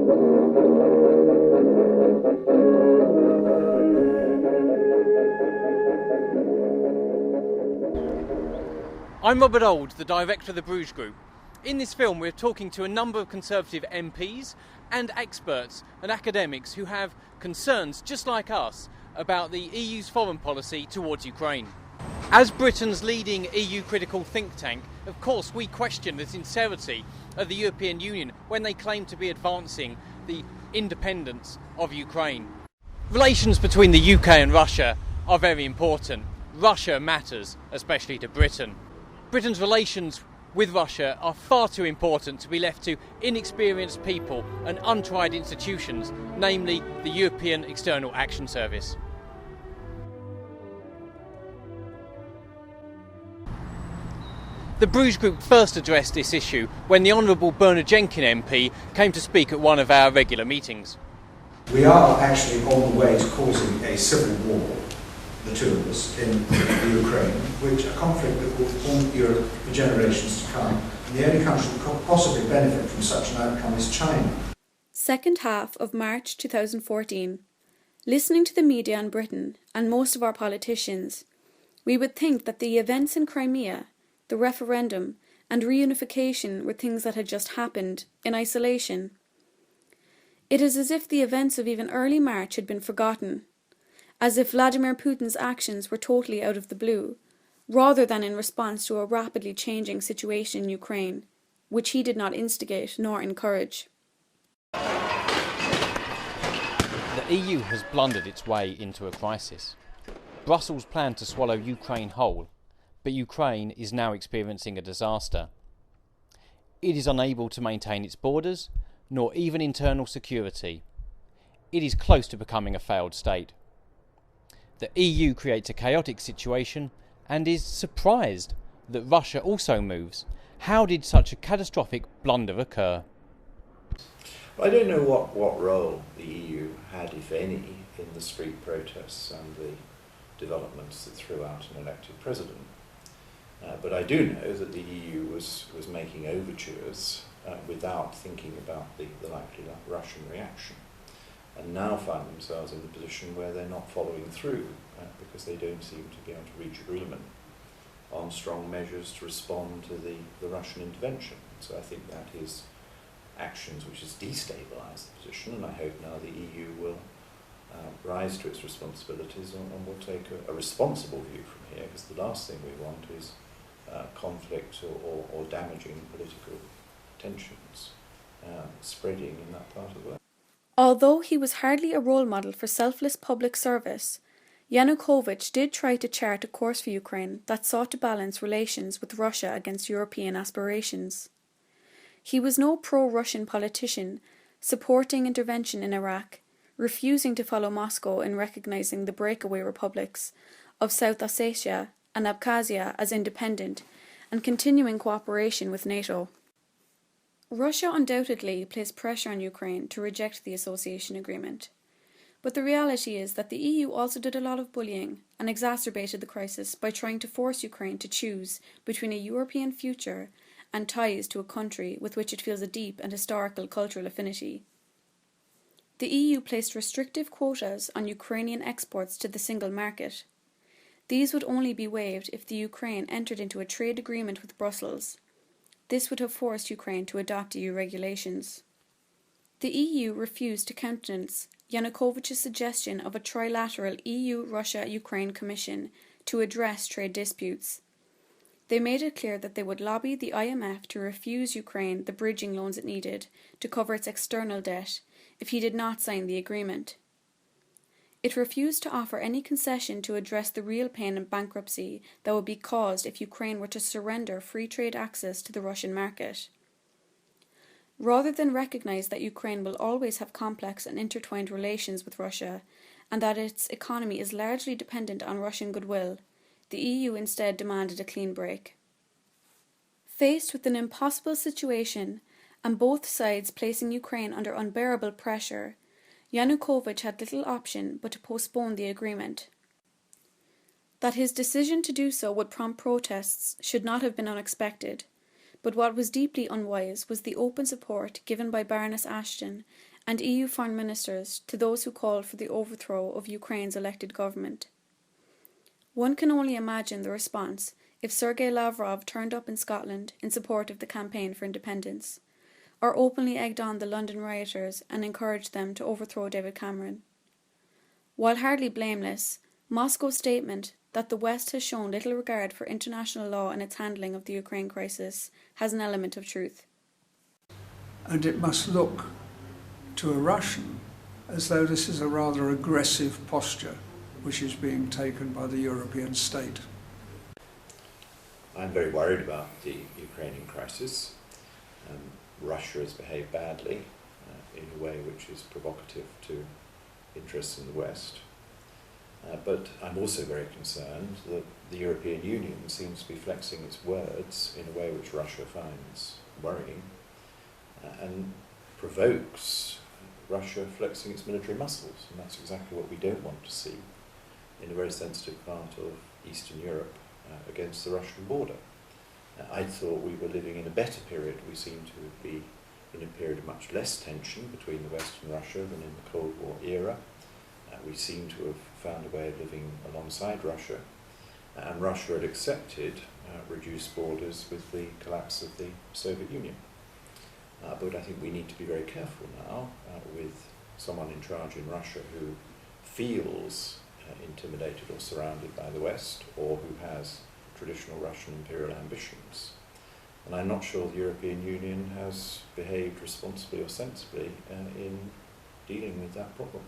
I'm Robert Oulds, the director of the Bruges Group. In this film we're talking to a number of Conservative MPs and experts and academics who have concerns, just like us, about the EU's foreign policy towards Ukraine. As Britain's leading EU critical think tank, of course we question the sincerity of the European Union when they claim to be advancing the independence of Ukraine. Relations between the UK and Russia are very important. Russia matters, especially to Britain. Britain's relations with Russia are far too important to be left to inexperienced people and untried institutions, namely the European External Action Service. The Bruges Group first addressed this issue when the Honourable Jenkin MP came to speak at one of our regular meetings. We are actually on the way to causing a civil war, the two of us, in Ukraine, which a conflict that will haunt Europe for generations to come. And the only country that could possibly benefit from such an outcome is China. Second half of March 2014. Listening to the media in Britain and most of our politicians, we would think that the events in Crimea, the referendum and reunification were things that had just happened in isolation. It is as if the events of even early March had been forgotten, as if Vladimir Putin's actions were totally out of the blue, rather than in response to a rapidly changing situation in Ukraine, which he did not instigate nor encourage. The EU has blundered its way into a crisis. Brussels planned to swallow Ukraine whole, but Ukraine is now experiencing a disaster. It is unable to maintain its borders, nor even internal security. It is close to becoming a failed state. The EU creates a chaotic situation and is surprised that Russia also moves. How did such a catastrophic blunder occur? I don't know what role the EU had, if any, in the street protests and the developments that threw out an elected president. But I do know that the EU was making overtures without thinking about the likely Russian reaction, and now find themselves in a position where they're not following through because they don't seem to be able to reach agreement on strong measures to respond to the Russian intervention. So I think that is actions which has destabilised the position, and I hope now the EU will rise to its responsibilities and will take a responsible view from here, because the last thing we want is conflict or damaging political tensions spreading in that part of the world. Although he was hardly a role model for selfless public service, Yanukovych did try to chart a course for Ukraine that sought to balance relations with Russia against European aspirations. He was no pro-Russian politician, supporting intervention in Iraq, refusing to follow Moscow in recognising the breakaway republics of South Ossetia and Abkhazia as independent, and continuing cooperation with NATO. Russia undoubtedly placed pressure on Ukraine to reject the association agreement. But the reality is that the EU also did a lot of bullying and exacerbated the crisis by trying to force Ukraine to choose between a European future and ties to a country with which it feels a deep and historical cultural affinity. The EU placed restrictive quotas on Ukrainian exports to the single market. These would only be waived if the Ukraine entered into a trade agreement with Brussels. This would have forced Ukraine to adopt EU regulations. The EU refused to countenance Yanukovych's suggestion of a trilateral EU-Russia-Ukraine Commission to address trade disputes. They made it clear that they would lobby the IMF to refuse Ukraine the bridging loans it needed to cover its external debt if he did not sign the agreement. It refused to offer any concession to address the real pain and bankruptcy that would be caused if Ukraine were to surrender free trade access to the Russian market. Rather than recognise that Ukraine will always have complex and intertwined relations with Russia, and that its economy is largely dependent on Russian goodwill, the EU instead demanded a clean break. Faced with an impossible situation, and both sides placing Ukraine under unbearable pressure, Yanukovych had little option but to postpone the agreement. That his decision to do so would prompt protests should not have been unexpected, but what was deeply unwise was the open support given by Baroness Ashton and EU foreign ministers to those who called for the overthrow of Ukraine's elected government. One can only imagine the response if Sergei Lavrov turned up in Scotland in support of the campaign for independence, or openly egged on the London rioters and encouraged them to overthrow David Cameron. While hardly blameless, Moscow's statement that the West has shown little regard for international law in its handling of the Ukraine crisis has an element of truth. And it must look to a Russian as though this is a rather aggressive posture which is being taken by the European state. I'm very worried about the Ukrainian crisis. Russia has behaved badly in a way which is provocative to interests in the West. But I'm also very concerned that the European Union seems to be flexing its words in a way which Russia finds worrying and provokes Russia flexing its military muscles, and that's exactly what we don't want to see in a very sensitive part of Eastern Europe against the Russian border. I thought we were living in a better period. We seem to be in a period of much less tension between the West and Russia than in the Cold War era. We seem to have found a way of living alongside Russia, and Russia had accepted reduced borders with the collapse of the Soviet Union. But I think we need to be very careful now with someone in charge in Russia who feels intimidated or surrounded by the West, or who has traditional Russian imperial ambitions. And I'm not sure the European Union has behaved responsibly or sensibly in dealing with that problem.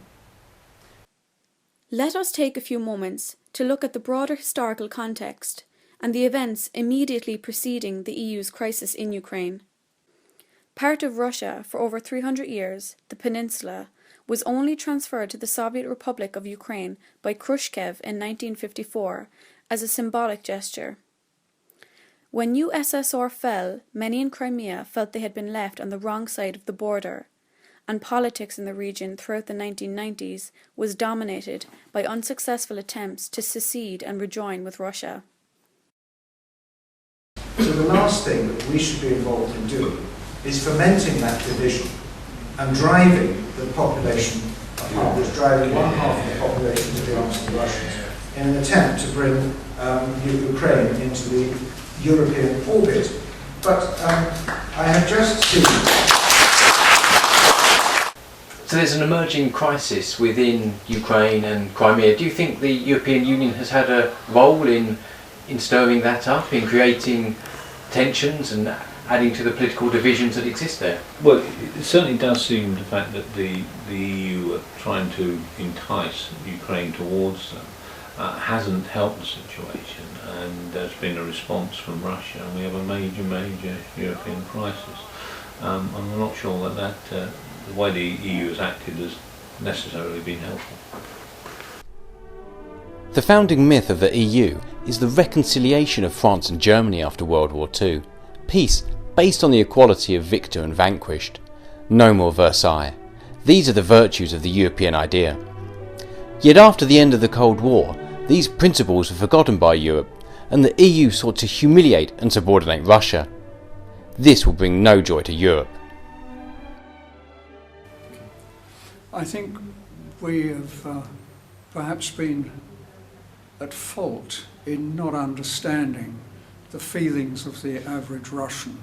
Let us take a few moments to look at the broader historical context and the events immediately preceding the EU's crisis in Ukraine. Part of Russia for over 300 years, the peninsula, was only transferred to the Soviet Republic of Ukraine by Khrushchev in 1954 as a symbolic gesture. When USSR fell, many in Crimea felt they had been left on the wrong side of the border, and politics in the region throughout the 1990s was dominated by unsuccessful attempts to secede and rejoin with Russia. So the last thing that we should be involved in doing is fomenting that division and driving the population apart, driving one half of the population to belong to the Russians in an attempt to bring Ukraine into the European orbit. But I have just seen... So there's an emerging crisis within Ukraine and Crimea. Do you think the European Union has had a role in stirring that up, in creating tensions and adding to the political divisions that exist there? Well, it certainly does seem the fact that the EU are trying to entice Ukraine towards them hasn't helped the situation, and there's been a response from Russia, and we have a major European crisis. And I'm not sure that the way the EU has acted has necessarily been helpful. The founding myth of the EU is the reconciliation of France and Germany after World War II. Peace based on the equality of victor and vanquished. No more Versailles. These are the virtues of the European idea. Yet after the end of the Cold War, these principles were forgotten by Europe, and the EU sought to humiliate and subordinate Russia. This will bring no joy to Europe. I think we have perhaps been at fault in not understanding the feelings of the average Russian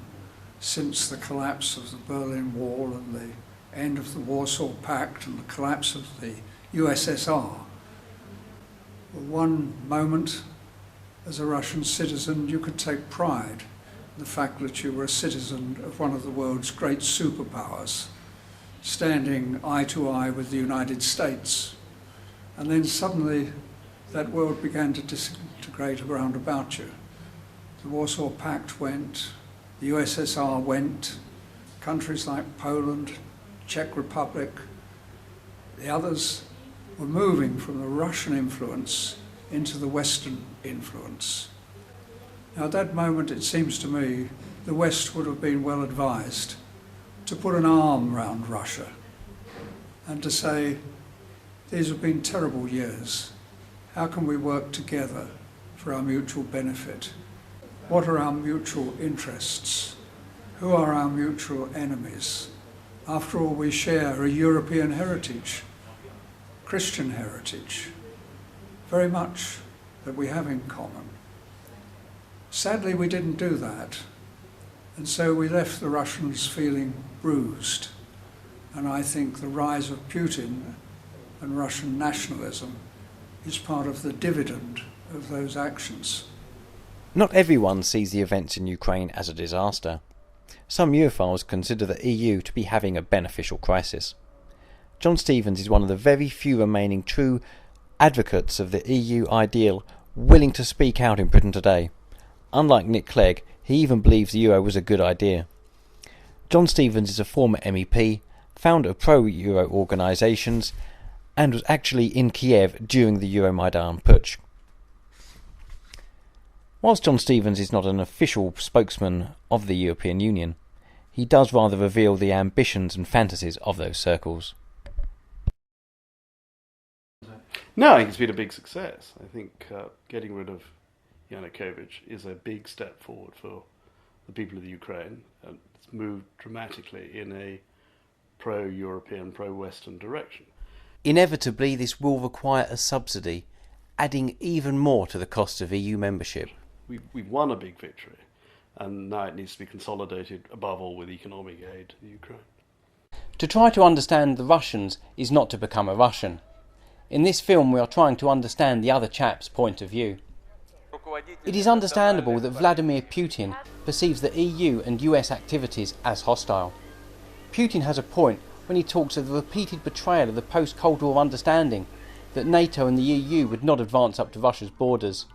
since the collapse of the Berlin Wall and the end of the Warsaw Pact and the collapse of the USSR. One moment, as a Russian citizen, you could take pride in the fact that you were a citizen of one of the world's great superpowers, standing eye to eye with the United States. And then suddenly that world began to disintegrate around about you. The Warsaw Pact went, the USSR went, countries like Poland, Czech Republic, the others were moving from the Russian influence into the Western influence. Now at that moment, it seems to me, the West would have been well advised to put an arm round Russia and to say, these have been terrible years. How can we work together for our mutual benefit? What are our mutual interests? Who are our mutual enemies? After all, we share a European heritage, Christian heritage, very much that we have in common. Sadly, we didn't do that, and so we left the Russians feeling bruised. And I think the rise of Putin and Russian nationalism is part of the dividend of those actions. Not everyone sees the events in Ukraine as a disaster. Some Europhiles consider the EU to be having a beneficial crisis. John Stevens is one of the very few remaining true advocates of the EU ideal willing to speak out in Britain today. Unlike Nick Clegg, he even believes the euro was a good idea. John Stevens is a former MEP, founder of pro-euro organisations, and was actually in Kiev during the Euromaidan putsch. Whilst John Stevens is not an official spokesman of the European Union, he does rather reveal the ambitions and fantasies of those circles. No, I think it's been a big success. I think getting rid of Yanukovych is a big step forward for the people of the Ukraine. It's moved dramatically in a pro-European, pro-Western direction. Inevitably, this will require a subsidy, adding even more to the cost of EU membership. We've won a big victory, and now it needs to be consolidated, above all, with economic aid to the Ukraine. To try to understand the Russians is not to become a Russian. In this film, we are trying to understand the other chap's point of view. It is understandable that Vladimir Putin perceives the EU and US activities as hostile. Putin has a point when he talks of the repeated betrayal of the post-Cold War understanding that NATO and the EU would not advance up to Russia's borders,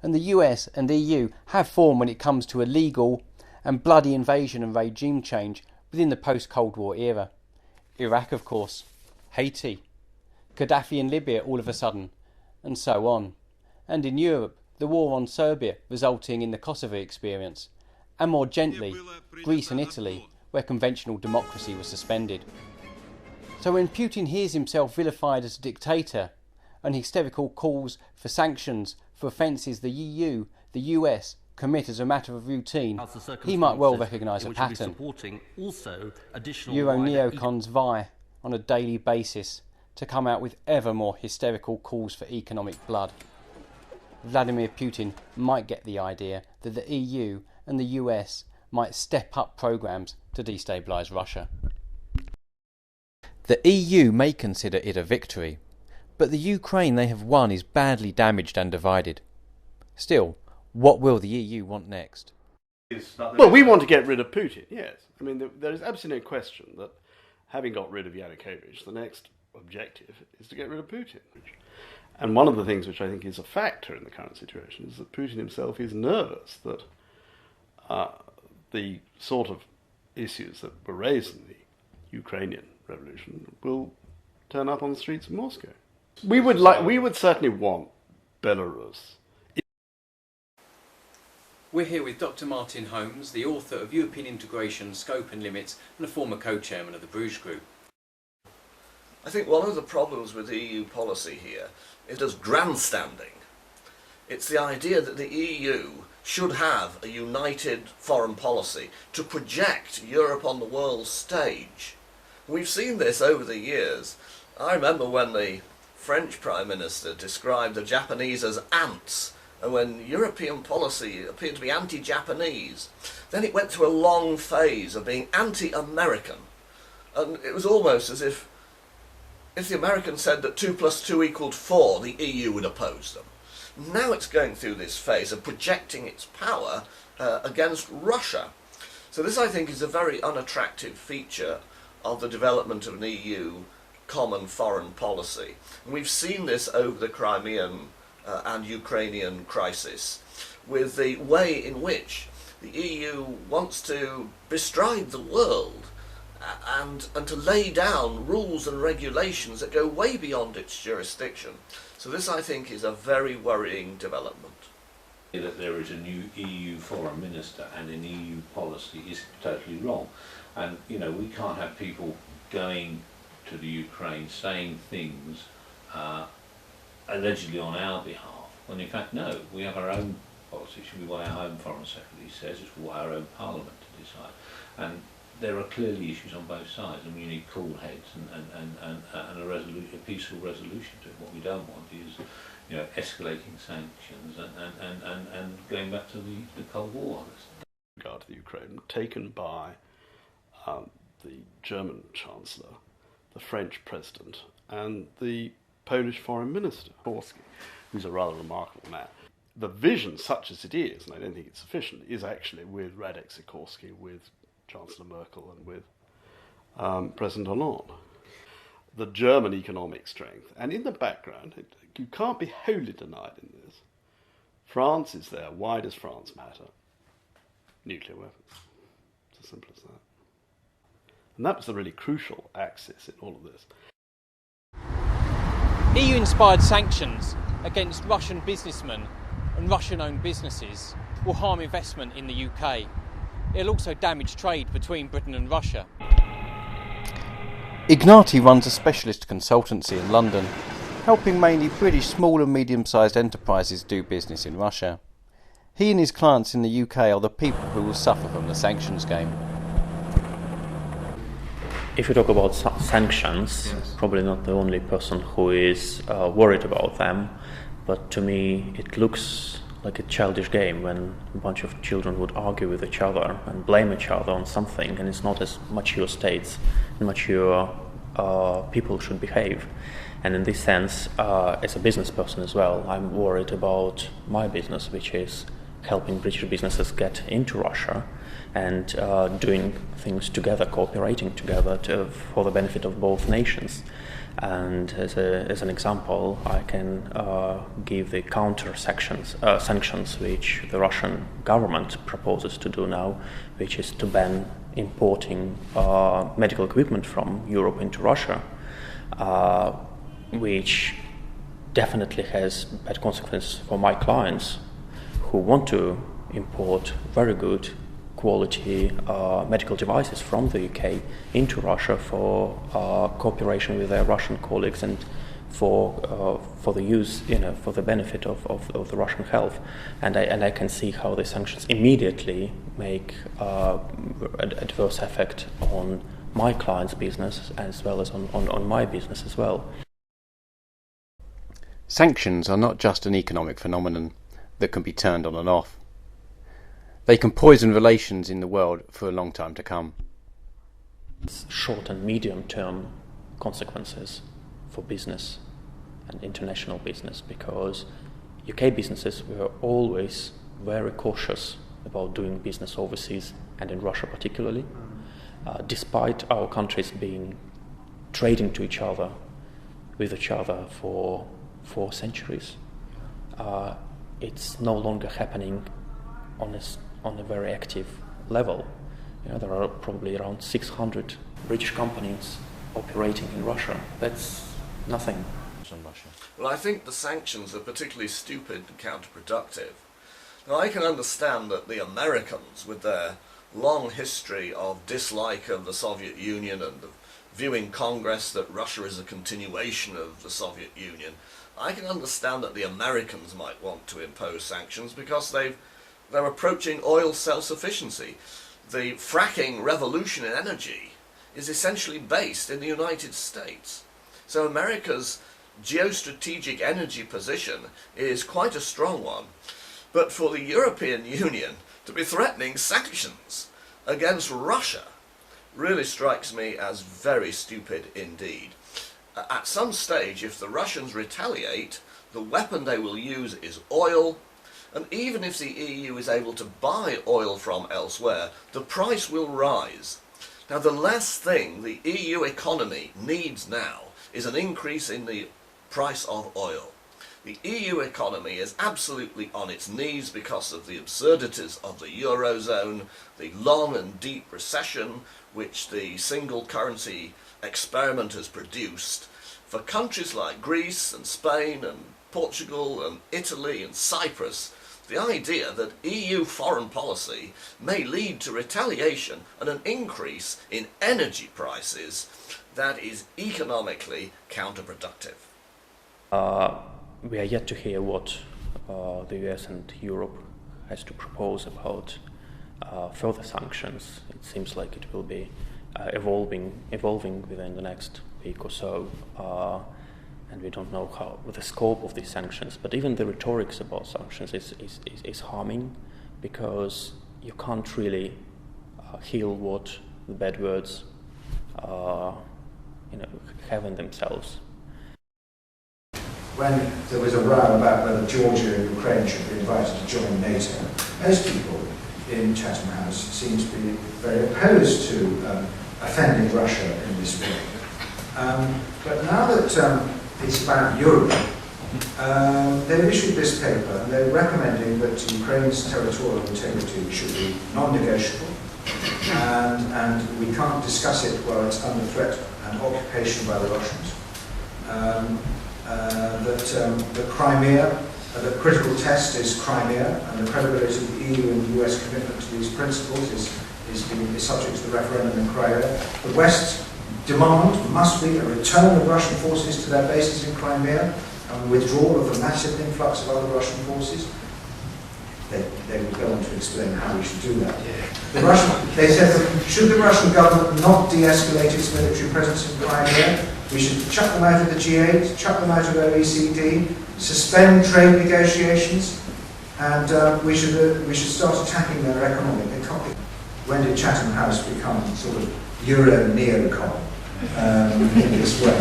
and the US and EU have formed when it comes to illegal and bloody invasion and regime change within the post-Cold War era. Iraq, of course, Haiti, Gaddafi in Libya all of a sudden, and so on. And in Europe, the war on Serbia resulting in the Kosovo experience, and more gently, Greece and Italy, where conventional democracy was suspended. So when Putin hears himself vilified as a dictator, and hysterical calls for sanctions for offences the EU, the US, commit as a matter of routine, he might well recognise a pattern. Euro neocons vie on a daily basis to come out with ever more hysterical calls for economic blood. Vladimir Putin might get the idea that the EU and the US might step up programmes to destabilise Russia. The EU may consider it a victory, but the Ukraine they have won is badly damaged and divided. Still, what will the EU want next? Well, we want to get rid of Putin, yes. I mean, there is absolutely no question that having got rid of Yanukovych, the next objective is to get rid of Putin. And one of the things which I think is a factor in the current situation is that Putin himself is nervous that the sort of issues that were raised in the Ukrainian revolution will turn up on the streets of Moscow. We would certainly want Belarus. We're here with Dr. Martin Holmes, the author of European Integration, Scope and Limits, and a former co-chairman of the Bruges Group. I think one of the problems with EU policy here is just grandstanding. It's the idea that the EU should have a united foreign policy to project Europe on the world stage. We've seen this over the years. I remember when the French Prime Minister described the Japanese as ants, and when European policy appeared to be anti-Japanese, then it went through a long phase of being anti-American. And it was almost as if the Americans said that 2 + 2 = 4, the EU would oppose them. Now it's going through this phase of projecting its power against Russia. So this, I think, is a very unattractive feature of the development of an EU common foreign policy. And we've seen this over the Crimean and Ukrainian crisis, with the way in which the EU wants to bestride the world and to lay down rules and regulations that go way beyond its jurisdiction. So this, I think, is a very worrying development. That there is a new EU foreign minister and an EU policy is totally wrong. And, you know, we can't have people going to the Ukraine saying things allegedly on our behalf, when in fact, no, we have our own policy. Should be what our Home Foreign Secretary says, it's for our own Parliament to decide. And there are clearly issues on both sides, and you need cool heads and a peaceful resolution to it. What we don't want is, you know, escalating sanctions and going back to the Cold War. With regard to the Ukraine, taken by the German Chancellor, the French President, and the Polish Foreign Minister, Sikorski, who's a rather remarkable man. The vision, such as it is, and I don't think it's sufficient, is actually with Radek Sikorski, with Chancellor Merkel, and with President Hollande. The German economic strength, and in the background, you can't be wholly denied in this. France is there. Why does France matter? Nuclear weapons. It's as simple as that. And that was the really crucial axis in all of this. EU-inspired sanctions against Russian businessmen and Russian-owned businesses will harm investment in the UK. It'll also damage trade between Britain and Russia. Ignati runs a specialist consultancy in London, helping mainly British small and medium-sized enterprises do business in Russia. He and his clients in the UK are the people who will suffer from the sanctions game. If you talk about sanctions, probably not the only person who is worried about them, but to me it looks like a childish game when a bunch of children would argue with each other and blame each other on something, and it's not as mature states and mature people should behave. And in this sense, as a business person as well, I'm worried about my business, which is helping British businesses get into Russia and doing things together, cooperating together for the benefit of both nations. And as an example, I can give the counter sanctions which the Russian government proposes to do now, which is to ban importing medical equipment from Europe into Russia, which definitely has bad consequences for my clients who want to import very good quality medical devices from the UK into Russia for cooperation with their Russian colleagues and for the use, for the benefit of the Russian health. And I can see how the sanctions immediately make an adverse effect on my client's business as well as on my business as well. Sanctions are not just an economic phenomenon that can be turned on and off. They can poison relations in the world for a long time to come. Short and medium term consequences for business and international business, because UK businesses were always very cautious about doing business overseas and in Russia particularly, despite our countries being trading to each other, with each other for 4 centuries. It's no longer happening on a very active level. There are probably around 600 British companies operating in Russia. That's nothing. Well, I think the sanctions are particularly stupid and counterproductive. Now, I can understand that the Americans, with their long history of dislike of the Soviet Union and of viewing Congress that Russia is a continuation of the Soviet Union, I can understand that the Americans might want to impose sanctions because they're approaching oil self-sufficiency. The fracking revolution in energy is essentially based in the United States. So America's geostrategic energy position is quite a strong one. But for the European Union to be threatening sanctions against Russia really strikes me as very stupid indeed. At some stage, if the Russians retaliate, the weapon they will use is oil, and even if the EU is able to buy oil from elsewhere, the price will rise. Now, the last thing the EU economy needs now is an increase in the price of oil. The EU economy is absolutely on its knees because of the absurdities of the Eurozone, the long and deep recession which the single currency experiment has produced. For countries like Greece and Spain and Portugal and Italy and Cyprus, the idea that EU foreign policy may lead to retaliation and an increase in energy prices, that is economically counterproductive. We are yet to hear what the US and Europe has to propose about further sanctions. It seems like it will be evolving within the next week or so, and we don't know what the scope of these sanctions. But even the rhetorics about sanctions is harming, because you can't really heal what the bad words have in themselves. When there was a row about whether Georgia and Ukraine should be invited to join NATO, most people in Chatham House seem to be very opposed to offending Russia in this way. But now that it's about Europe, they've issued this paper and they're recommending that Ukraine's territorial integrity should be non-negotiable, and we can't discuss it while it's under threat and occupation by the Russians. That Crimea, the critical test is Crimea, and the credibility of the EU and the US commitment to these principles is subject to the referendum in Crimea. The West's demand must be a return of Russian forces to their bases in Crimea and withdrawal of the massive influx of other Russian forces. They would go on to explain how we should do that. They said that should the Russian government not de-escalate its military presence in Crimea, we should chuck them out of the G8, chuck them out of OECD, suspend trade negotiations, and we should start attacking their economy. When did Chatham House become sort of Euro-neocon in this way?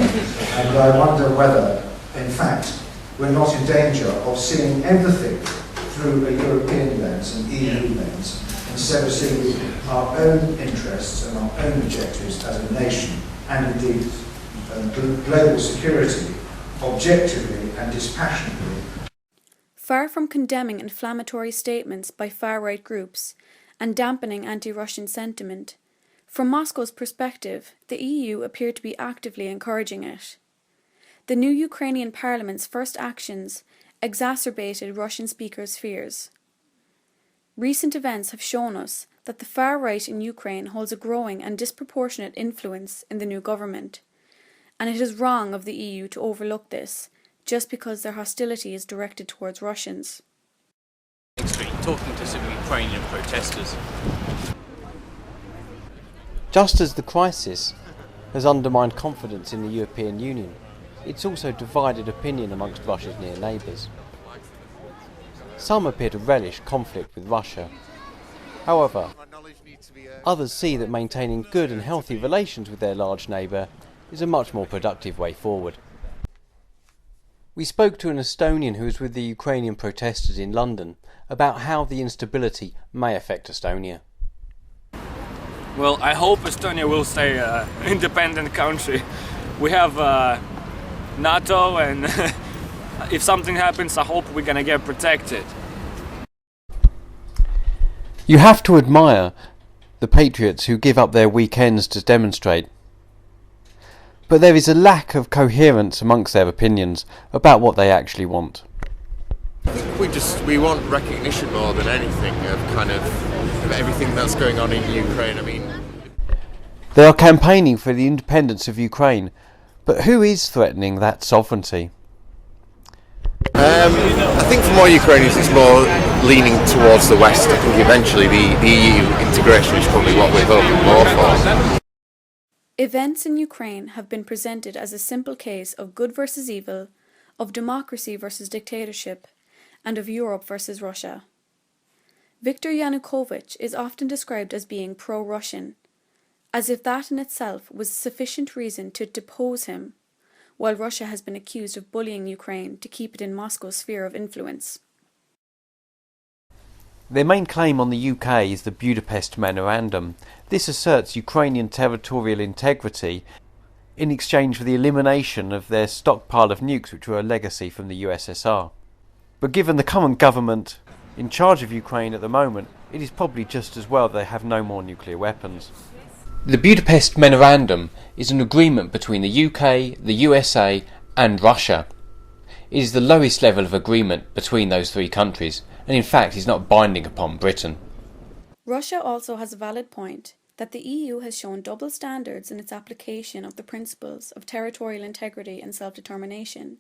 And I wonder whether, in fact, we're not in danger of seeing everything through a European lens, an EU lens, instead of seeing our own interests and our own objectives as a nation, and indeed global security, objectively and dispassionately. Far from condemning inflammatory statements by far-right groups and dampening anti-Russian sentiment, from Moscow's perspective, the EU appeared to be actively encouraging it. The new Ukrainian parliament's first actions exacerbated Russian speakers' fears. Recent events have shown us that the far right in Ukraine holds a growing and disproportionate influence in the new government, and it is wrong of the EU to overlook this just because their hostility is directed towards Russians. Talking to some Ukrainian protesters. Just as the crisis has undermined confidence in the European Union, it's also divided opinion amongst Russia's near neighbours. Some appear to relish conflict with Russia. However, others see that maintaining good and healthy relations with their large neighbour is a much more productive way forward. We spoke to an Estonian who was with the Ukrainian protesters in London about how the instability may affect Estonia. Well, I hope Estonia will stay an independent country. We have NATO, and if something happens, I hope we're gonna get protected. You have to admire the patriots who give up their weekends to demonstrate. But there is a lack of coherence amongst their opinions about what they actually want. I think we want recognition more than anything of everything that's going on in Ukraine. I mean, they are campaigning for the independence of Ukraine, but who is threatening that sovereignty? I think for more Ukrainians it's more leaning towards the West. I think eventually the EU integration is probably what we're hoping more for. Events in Ukraine have been presented as a simple case of good versus evil, of democracy versus dictatorship, and of Europe versus Russia. Viktor Yanukovych is often described as being pro-Russian, as if that in itself was sufficient reason to depose him, while Russia has been accused of bullying Ukraine to keep it in Moscow's sphere of influence. Their main claim on the UK is the Budapest Memorandum. This asserts Ukrainian territorial integrity in exchange for the elimination of their stockpile of nukes, which were a legacy from the USSR. But given the current government in charge of Ukraine at the moment, it is probably just as well they have no more nuclear weapons. The Budapest Memorandum is an agreement between the UK, the USA and Russia. It is the lowest level of agreement between those three countries, and in fact is not binding upon Britain. Russia also has a valid point that the EU has shown double standards in its application of the principles of territorial integrity and self-determination,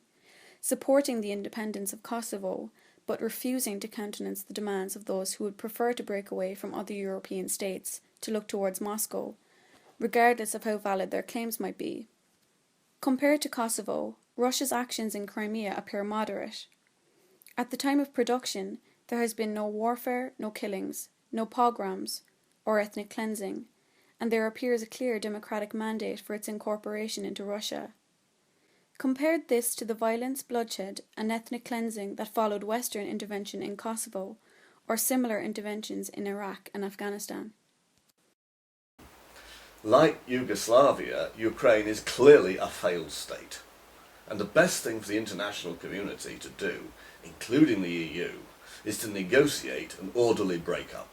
supporting the independence of Kosovo but refusing to countenance the demands of those who would prefer to break away from other European states to look towards Moscow, regardless of how valid their claims might be. Compared to Kosovo, Russia's actions in Crimea appear moderate. At the time of production, there has been no warfare, no killings, no pogroms, or ethnic cleansing, and there appears a clear democratic mandate for its incorporation into Russia. Compared this to the violence, bloodshed, and ethnic cleansing that followed Western intervention in Kosovo, or similar interventions in Iraq and Afghanistan. Like Yugoslavia, Ukraine is clearly a failed state. And the best thing for the international community to do, including the EU, is to negotiate an orderly breakup.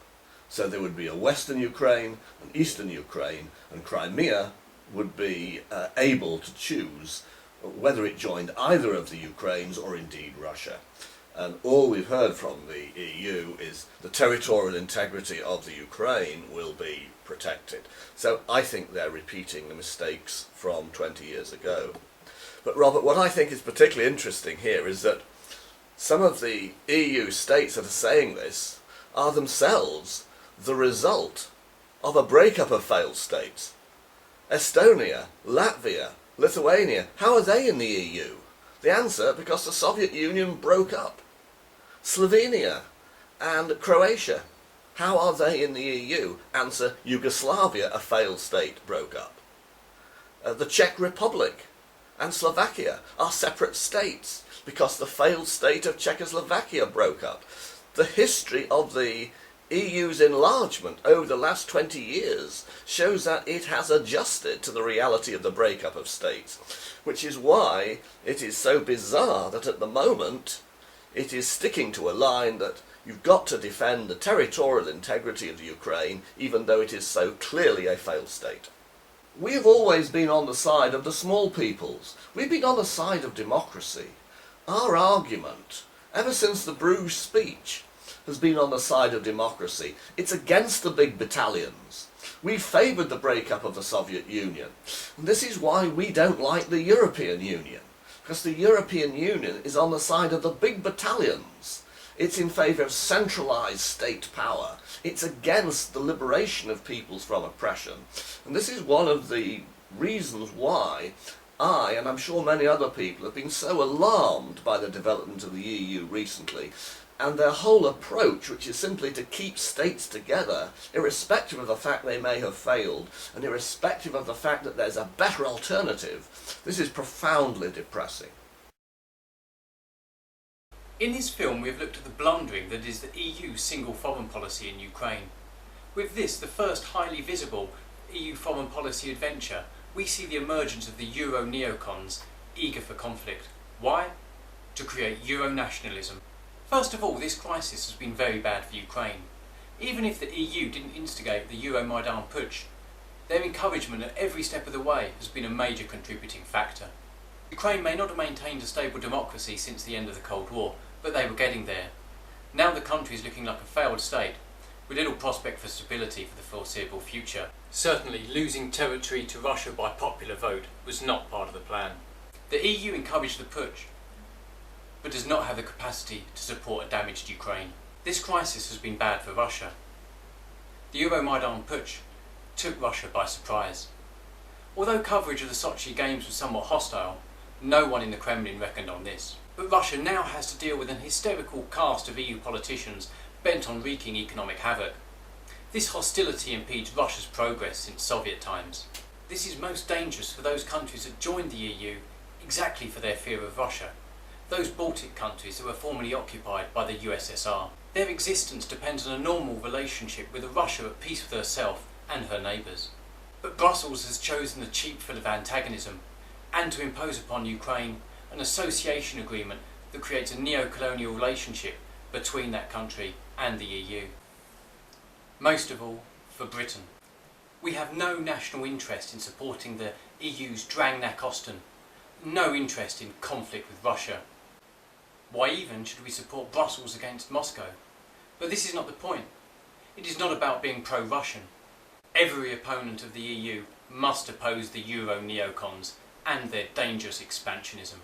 So there would be a Western Ukraine, an Eastern Ukraine, and Crimea would be able to choose whether it joined either of the Ukraines or indeed Russia. And all we've heard from the EU is the territorial integrity of the Ukraine will be protected. So I think they're repeating the mistakes from 20 years ago. But Robert, what I think is particularly interesting here is that some of the EU states that are saying this are themselves the result of a breakup of failed states. Estonia, Latvia, Lithuania, how are they in the EU? The answer, because the Soviet Union broke up. Slovenia and Croatia, how are they in the EU? Answer, Yugoslavia, a failed state, broke up. The Czech Republic and Slovakia are separate states because the failed state of Czechoslovakia broke up. The history of the EU's enlargement over the last 20 years shows that it has adjusted to the reality of the breakup of states, which is why it is so bizarre that at the moment it is sticking to a line that you've got to defend the territorial integrity of the Ukraine, even though it is so clearly a failed state. We have always been on the side of the small peoples. We've been on the side of democracy. Our argument, ever since the Bruges speech, has been on the side of democracy. It's against the big battalions. We favoured the breakup of the Soviet Union. And this is why we don't like the European Union, because the European Union is on the side of the big battalions. It's in favour of centralised state power. It's against the liberation of peoples from oppression. And this is one of the reasons why I, and I'm sure many other people, have been so alarmed by the development of the EU recently, and their whole approach, which is simply to keep states together, irrespective of the fact they may have failed, and irrespective of the fact that there's a better alternative. This is profoundly depressing. In this film we have looked at the blundering that is the EU's single foreign policy in Ukraine. With this, the first highly visible EU foreign policy adventure, we see the emergence of the Euro neocons eager for conflict. Why? To create Euro-nationalism. First of all, this crisis has been very bad for Ukraine. Even if the EU didn't instigate the Euromaidan putsch, their encouragement at every step of the way has been a major contributing factor. Ukraine may not have maintained a stable democracy since the end of the Cold War, but they were getting there. Now the country is looking like a failed state, with little prospect for stability for the foreseeable future. Certainly, losing territory to Russia by popular vote was not part of the plan. The EU encouraged the putsch, but does not have the capacity to support a damaged Ukraine. This crisis has been bad for Russia. The Euromaidan putsch took Russia by surprise. Although coverage of the Sochi Games was somewhat hostile, no one in the Kremlin reckoned on this. But Russia now has to deal with an hysterical cast of EU politicians bent on wreaking economic havoc. This hostility impedes Russia's progress since Soviet times. This is most dangerous for those countries that joined the EU exactly for their fear of Russia. Those Baltic countries that were formerly occupied by the USSR. Their existence depends on a normal relationship with a Russia at peace with herself and her neighbours. But Brussels has chosen the cheap fill of antagonism and to impose upon Ukraine an association agreement that creates a neo-colonial relationship between that country and the EU. Most of all, for Britain. We have no national interest in supporting the EU's Drang, Nach, Osten, no interest in conflict with Russia. Why even should we support Brussels against Moscow? But this is not the point. It is not about being pro-Russian. Every opponent of the EU must oppose the Euro neocons and their dangerous expansionism.